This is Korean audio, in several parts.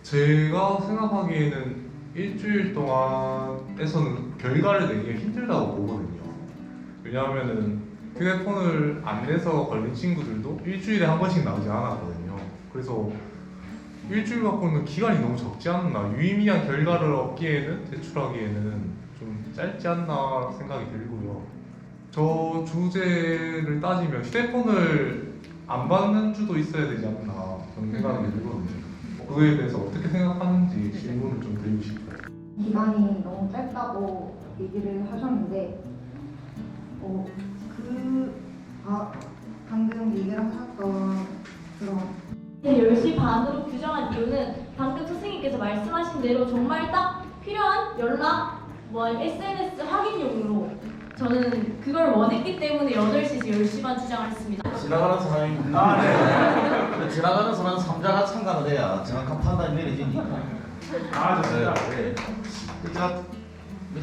제가 생각하기에는 일주일 동안에서는 결과를 내기가 힘들다고 보거든요. 왜냐하면은 휴대폰을 안 내서 걸린 친구들도 일주일에 한 번씩 나오지 않았거든요. 그래서 일주일 갖고는 기간이 너무 적지 않나, 유의미한 결과를 얻기에는, 제출하기에는 좀 짧지 않나 생각이 들고요. 저 주제를 따지면 휴대폰을 안 받는 주도 있어야 되지 않나 그런 생각이 들거든요. 그거에 대해서 어떻게 생각하는지 질문을 좀 드리고 싶어요. 기간이 너무 짧다고 얘기를 하셨는데 방금 얘기를 하셨던 그런 10시 반으로 규정한 이유는 방금 선생님께서 말씀하신 대로 정말 딱 필요한 연락, SNS 확인용으로 저는 그걸 원했기 때문에 8시에서 10시 반 주장을 했습니다. 지나가는 사람이 네. 지나가는 사람은 삼자가 참관을 해야 정확한 판단이 내려지니까. 좋습니다. 네. 제가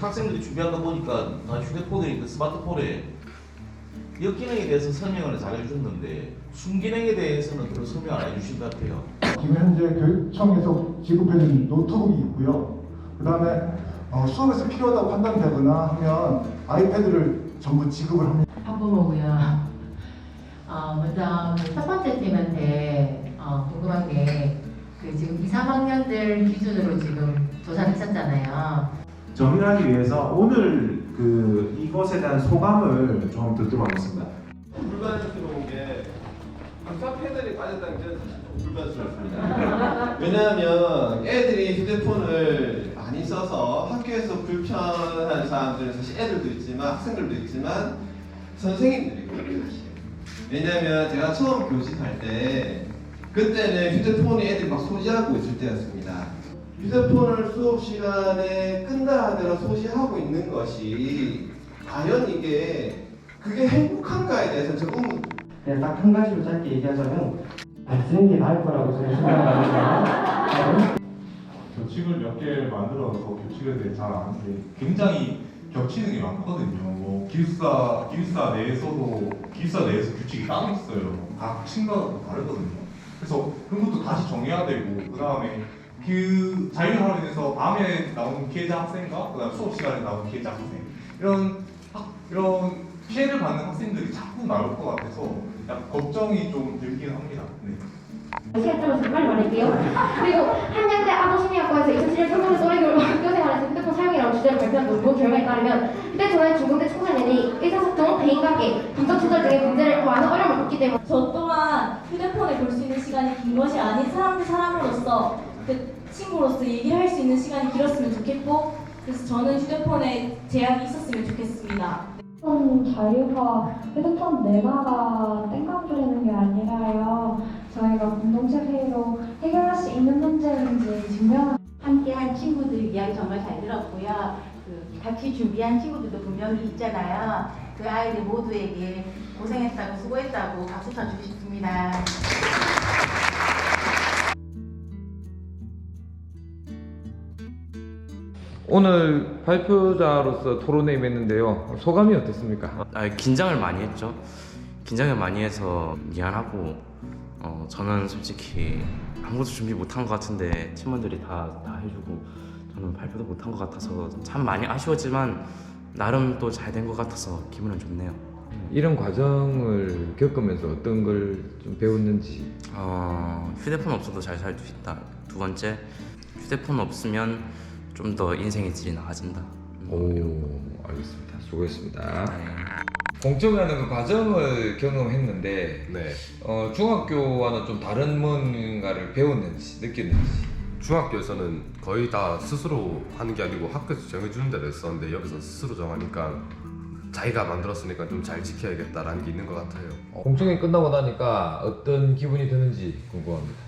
학생들이 준비한 거 보니까 다 휴대폰에 스마트폰에 역기능에 대해서 설명을 잘 해주셨는데 순기능에 대해서는 그런 설명 안 해주신 것 같아요. 지금 현재 교육청에서 지급해준 노트북이 있고요. 그 다음에 수업에서 필요하다고 판단되거나 하면 아이패드를 전부 지급을 합니다. 학부모고요. 먼저 첫 번째 팀한테 궁금한 게 지금 2, 3학년들 기준으로 지금 조사를 했었잖아요. 정리하기 위해서 오늘 이것에 대한 소감을 좀 듣도록 하겠습니다. 불만스러운 게 학사 패널이 빠졌다는 게 사실 좀 불만스럽습니다. 왜냐하면 애들이 휴대폰을 많이 써서 학교에서 불편한 사람들은 사실 애들도 있지만 학생들도 있지만 선생님들이거든요. 사실. 왜냐하면 제가 처음 교직할 때 그때는 휴대폰이 애들이 막 소지하고 있을 때였습니다. 휴대폰을 수업 시간에 끈다 하더라 소지하고 있는 것이 과연 그게 행복한가에 대해서 조금 그냥 딱 한 가지로 짧게 얘기하자면 안 쓰는 게 나을 거라고 저는 생각합니다. 교칙을 몇 개 만들어서 교칙에 대해 잘 아는데 굉장히 겹치는 게 많거든요. 뭐 기숙사 내에서 규칙이 따로 있어요. 각 층마다 다르거든요. 그래서 그런 것도 다시 정해야 되고, 그 다음에 그 자율학원에서 밤에 나오는 피해자 학생과 그다음 수업 시간에 나오는 피해자 학생, 이런 피해를 받는 학생들이 자꾸 나올 것 같아서 약간 걱정이 좀 들긴 합니다. 네. 시간 짧아서 빨리 말할게요. 그리고 한양대 아동심리학과에서 2007년 청소년 또래교육 학교생활에서 휴대폰 사용이라는 주제로 발표한 논문 결과에 따르면 휴대전화의 중독된 청소년이 의사소통, 대인관계, 분석 조절 등의 문제를 많은 어려움을 겪기 때문에 저 또한 휴대폰에 볼 수 있는 시간이 긴 것이 아닌 사람으로서 그 친구로서 얘기를 할 수 있는 시간이 길었으면 좋겠고, 그래서 저는 휴대폰에 제약이 있었으면 좋겠습니다. 자유가 휴대폰 내마가 땡깡 부리는 게 아니라요. 저희가 공동체 회의로 해결할 수 있는 문제인지 증명하는 함께한 친구들 이야기 정말 잘 들었고요. 같이 준비한 친구들도 분명히 있잖아요. 그 아이들 모두에게 고생했다고 수고했다고 박수 쳐주고 싶습니다. 오늘 발표자로서 토론회 임했는데요. 소감이 어떻습니까? 긴장을 많이 했죠. 긴장을 많이 해서 미안하고 저는 솔직히 아무것도 준비 못한 것 같은데 팀원들이 다 해주고 저는 발표도 못한 것 같아서 참 많이 아쉬웠지만 나름 또 잘 된 것 같아서 기분은 좋네요. 이런 과정을 겪으면서 어떤 걸 좀 배웠는지. 휴대폰 없어도 잘 살 수 있다. 두 번째, 휴대폰 없으면 좀 더 인생의 질이 나아진다. 알겠습니다. 수고했습니다. 공정하는 그 과정을 경험했는데 네. 중학교와는 좀 다른 뭔가를 배웠는지 느꼈는지. 중학교에서는 거의 다 스스로 하는 게 아니고 학교에서 정해주는 대로 했었는데 여기서 스스로 정하니까 자기가 만들었으니까 좀 잘 지켜야겠다라는 게 있는 것 같아요. 공정이 끝나고 나니까 어떤 기분이 드는지 궁금합니다.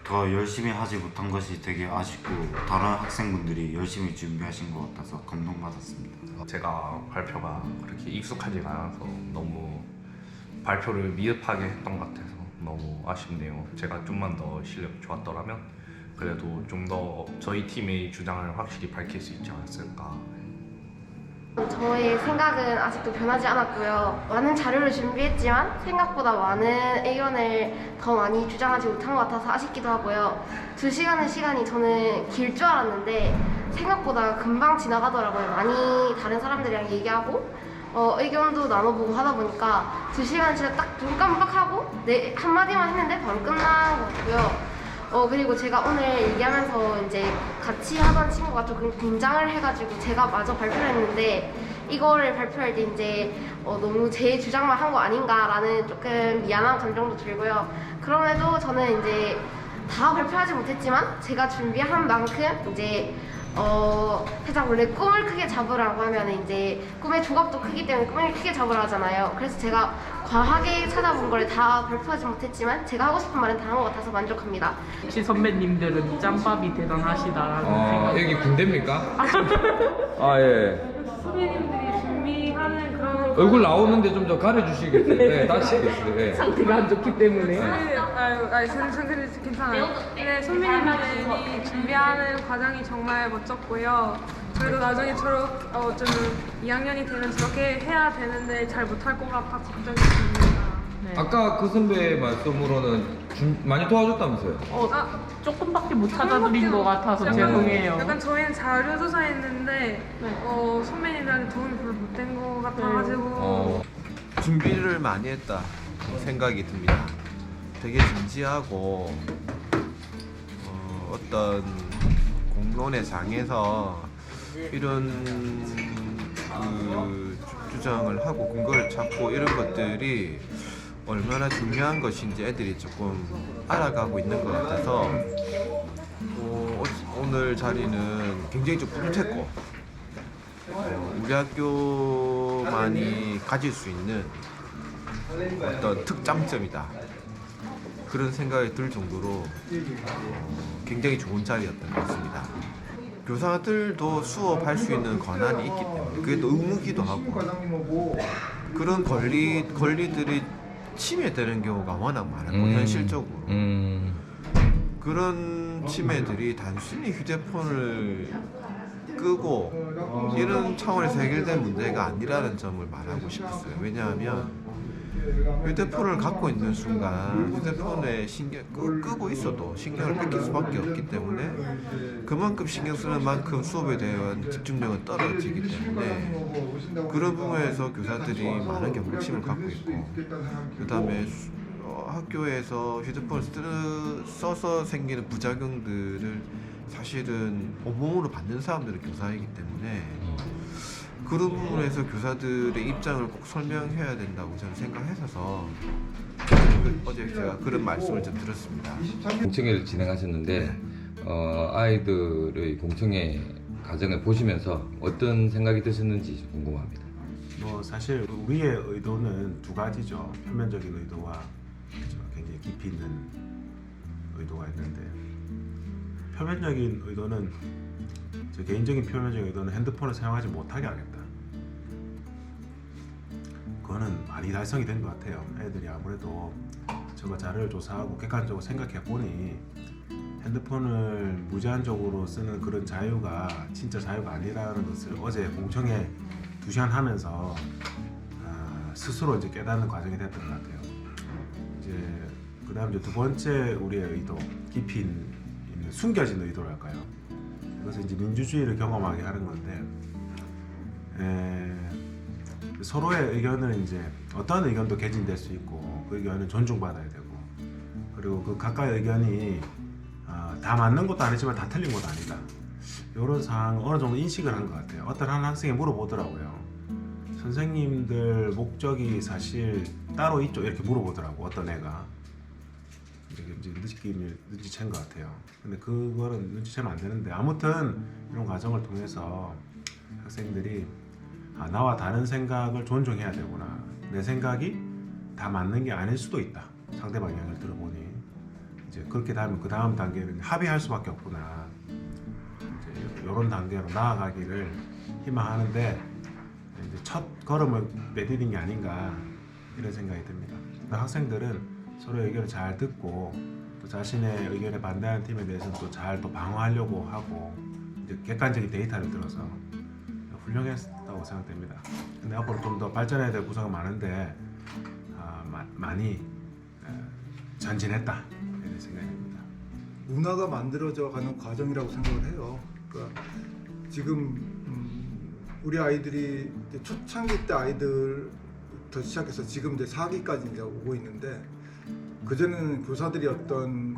더 열심히 하지 못한 것이 되게 아쉽고 다른 학생분들이 열심히 준비하신 것 같아서 감동받았습니다. 제가 발표가 그렇게 익숙하지가 않아서 너무 발표를 미흡하게 했던 것 같아서 너무 아쉽네요. 제가 좀만 더 실력이 좋았더라면 그래도 좀 더 저희 팀의 주장을 확실히 밝힐 수 있지 않았을까. 저의 생각은 아직도 변하지 않았고요. 많은 자료를 준비했지만 생각보다 많은 의견을 더 많이 주장하지 못한 것 같아서 아쉽기도 하고요. 2시간의 시간이 저는 길 줄 알았는데 생각보다 금방 지나가더라고요. 많이 다른 사람들이랑 얘기하고 의견도 나눠보고 하다 보니까 2시간 진짜 딱 눈 깜빡하고 한마디만 했는데 바로 끝난 것 같고요. 그리고 제가 오늘 얘기하면서 이제 같이 하던 친구가 조금 긴장을 해가지고 제가 마저 발표를 했는데 이거를 발표할 때 이제 너무 제 주장만 한 거 아닌가라는 조금 미안한 감정도 들고요. 그럼에도 저는 이제 다 발표하지 못했지만 제가 준비한 만큼 이제 살짝 원래 꿈을 크게 잡으라고 하면 이제 꿈의 조각도 크기 때문에 꿈을 크게 잡으라 하잖아요. 그래서 제가 과하게 찾아본 걸 다 발표하지 못했지만 제가 하고 싶은 말은 다 한 것 같아서 만족합니다. 혹시 선배님들은 짬밥이 대단하시다라는 생각. 여기 군대입니까? 아 예. 선배님들이 준비하는 그런 얼굴 나오는데 좀 더 가려주시겠어요? 네, 다시겠어요. 네. 상태가 안 좋기 때문에. 저는 괜찮아요. 근데 선배님들이 준비하는 과정이 정말 멋졌고요. 저희도 나중에 좀 2학년이 되면 저렇게 해야 되는데 잘 못할 것 같아 걱정이 됩니다. 아까 그 선배 말씀으로는 많이 도와줬다면서요? 조금밖에 못 찾아드린 것 같아서 죄송해요. 약간 저희는 자료조사했는데 선배님들한테 도움이 별로 못 된 것 같아가지고 준비를 많이 했다 생각이 듭니다. 되게 진지하고 어떤 공론의 장에서 이런 주장을 하고 근거를 찾고 이런 것들이 얼마나 중요한 것인지 애들이 조금 알아가고 있는 것 같아서 오늘 자리는 굉장히 좀 뿌듯했고 우리 학교만이 가질 수 있는 어떤 특장점이다 그런 생각이 들 정도로 굉장히 좋은 자리였던 것 같습니다. 교사들도 수업할 수 있는 권한이 있기 때문에 그게 또 의무기도 하고 그런 권리들이 침해되는 경우가 워낙 많았고 현실적으로 그런 침해들이 단순히 휴대폰을 끄고 이런 차원에서 해결된 문제가 아니라는 점을 말하고 싶었어요. 왜냐하면 휴대폰을 갖고 있는 순간 휴대폰에 끄고 있어도 신경을 뺏길 수밖에 없기 때문에 그만큼 신경 쓰는 만큼 수업에 대한 집중력은 떨어지기 때문에 그런 부분에서 교사들이 많은 경각심을 갖고 있고 그 다음에 학교에서 휴대폰을 써서 생기는 부작용들을 사실은 온몸으로 받는 사람들은 교사이기 때문에 그런 부분에서 교사들의 입장을 꼭 설명해야 된다고 저는 생각해서 어제 제가 그런 말씀을 좀 들었습니다. 공청회를 진행하셨는데 아이들의 공청회 과정을 보시면서 어떤 생각이 드셨는지 궁금합니다. 사실 우리의 의도는 두 가지죠. 표면적인 의도와 굉장히 깊이 있는 의도가 있는데 표면적인 의도는 제 개인적인 표면적인 의도는 핸드폰을 사용하지 못하게 하겠다. 그거는 많이 달성이 된 것 같아요. 애들이 아무래도 저거 자료를 조사하고 객관적으로 생각해 보니 핸드폰을 무제한적으로 쓰는 그런 자유가 진짜 자유가 아니라는 것을 어제 공청회 2시간 하면서 스스로 이제 깨닫는 과정이 됐던 것 같아요. 이제 그다음 이제 두 번째 우리의 의도, 깊이 있는 숨겨진 의도랄까요? 그것은 이제 민주주의를 경험하게 하는 건데 서로의 의견은 이제 어떤 의견도 개진될 수 있고 그 의견은 존중받아야 되고 그리고 그 각각의 의견이 다 맞는 것도 아니지만 다 틀린 것도 아니다. 이런 상황 어느 정도 인식을 한 것 같아요. 어떤 한 학생이 물어보더라고요. 선생님들 목적이 사실 따로 있죠? 이렇게 물어보더라고 어떤 애가. 이제 느낌을 눈치챈 것 같아요. 근데 그거는 눈치채면 안 되는데 아무튼 이런 과정을 통해서 학생들이 나와 다른 생각을 존중해야 되구나. 내 생각이 다 맞는 게 아닐 수도 있다. 상대방 이야기를 들어보니 이제 그렇게 되면 그 다음 단계는 합의할 수밖에 없구나. 이제 이런 단계로 나아가기를 희망하는데 이제 첫 걸음을 내디딘 게 아닌가 이런 생각이 듭니다. 학생들은 서로의 의견을 잘 듣고 또 자신의 의견에 반대하는 팀에 대해서는 또 잘 또 방어하려고 하고 이제 객관적인 데이터를 들어서 훌륭했다고 있다고 생각됩니다. 근데 앞으로 좀 더 발전해야 될 구조가 많은데 많이 전진했다 이런 생각입니다. 문화가 만들어져 가는 과정이라고 생각을 해요. 그러니까 지금 우리 아이들이 이제 초창기 때 아이들부터 시작해서 지금 이제 4기까지 이제 오고 있는데 그전에는 교사들이 어떤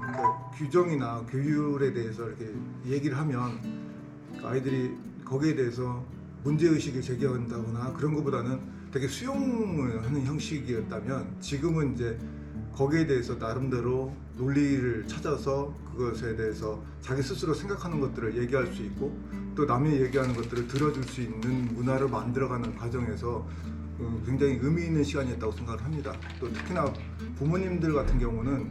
규정이나 교율에 대해서 이렇게 얘기를 하면 아이들이 거기에 대해서 문제의식을 제기한다거나 그런 것보다는 되게 수용을 하는 형식이었다면 지금은 이제 거기에 대해서 나름대로 논리를 찾아서 그것에 대해서 자기 스스로 생각하는 것들을 얘기할 수 있고 또 남이 얘기하는 것들을 들어줄 수 있는 문화를 만들어가는 과정에서 굉장히 의미 있는 시간이었다고 생각을 합니다. 또 특히나 부모님들 같은 경우는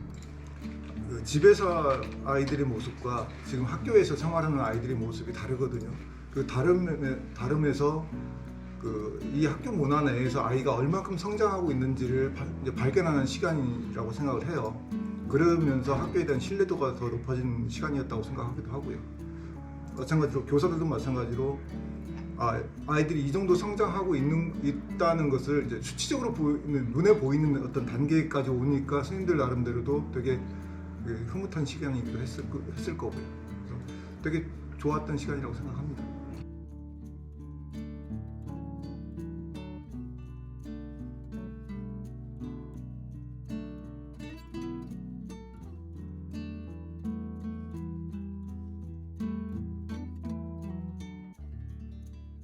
집에서 아이들의 모습과 지금 학교에서 생활하는 아이들의 모습이 다르거든요. 그 다름에서 이 학교 문화 내에서 아이가 얼마큼 성장하고 있는지를 발견하는 시간이라고 생각을 해요. 그러면서 학교에 대한 신뢰도가 더 높아지는 시간이었다고 생각하기도 하고요. 마찬가지로 교사들도 마찬가지로 아이들이 이 정도 성장하고 있다는 것을 이제 수치적으로 보이는 눈에 보이는 어떤 단계까지 오니까 선생님들 나름대로도 되게 흐뭇한 시간이기도 했을 거고요. 그래서 되게 좋았던 시간이라고 생각합니다.